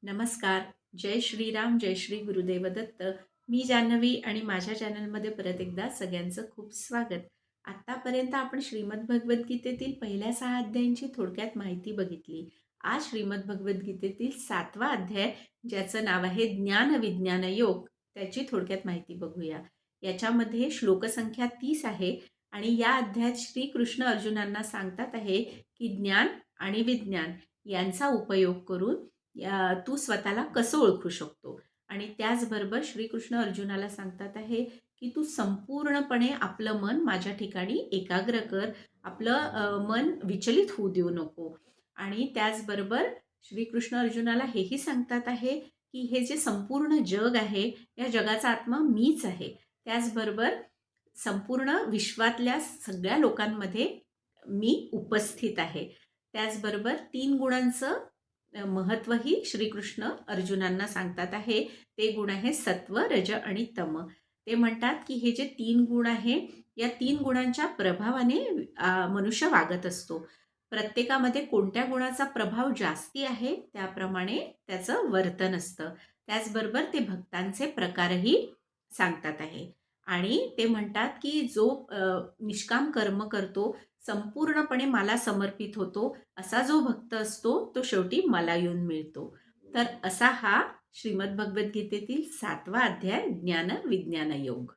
नमस्कार. जय श्रीराम, जय श्री गुरुदेव दत्त. मी जान्हवी आणि माझ्या चॅनलमध्ये परत एकदा सगळ्यांचं खूप स्वागत. आत्तापर्यंत आपण श्रीमद भगवद्गीतेतील पहिल्या 6 अध्यायांची थोडक्यात माहिती बघितली. आज श्रीमद भगवद्गीतेतील 7वा अध्याय, ज्याचं नाव आहे ज्ञान विज्ञान योग, त्याची थोडक्यात माहिती बघूया. याच्यामध्ये श्लोकसंख्या 30 आहे आणि या अध्यायात श्रीकृष्ण अर्जुनांना सांगतात आहे की ज्ञान आणि विज्ञान यांचा उपयोग करून तू स्वतःला कसं ओळखू शकतो. आणि त्याचबरोबर श्रीकृष्ण अर्जुनाला सांगतात आहे की तू संपूर्णपणे आपलं मन माझ्या ठिकाणी एकाग्र कर, आपलं मन विचलित होऊ देऊ नको. आणि त्याचबरोबर श्रीकृष्ण अर्जुनाला हेही सांगतात आहे की हे जे संपूर्ण जग आहे, या जगाचा आत्मा मीच आहे. त्याचबरोबर संपूर्ण विश्वातल्या सगळ्या लोकांमध्ये मी उपस्थित आहे. त्याचबरोबर 3 गुणांचं महत्त्वही श्रीकृष्ण अर्जुनांना सांगतात आहे. ते गुण आहे सत्व, रज आणि तम. ते म्हणतात की हे जे 3 गुण आहे, या 3 गुणांच्या प्रभावाने मनुष्य वागत असतो. प्रत्येकामध्ये कोणत्या गुणाचा प्रभाव जास्ती आहे त्याप्रमाणे त्याचं वर्तन असतं. त्याचबरोबर ते भक्तांचे प्रकारही सांगतात आहे. आणि ते म्हणतात की जो निष्काम कर्म करतो, संपूर्णपणे मला समर्पित होतो, असा जो भक्त असतो तो शेवटी मला येऊन मिळतो. तर असा हा श्रीमद भगवद्गीतेतील 7वा अध्याय ज्ञान विज्ञान योग.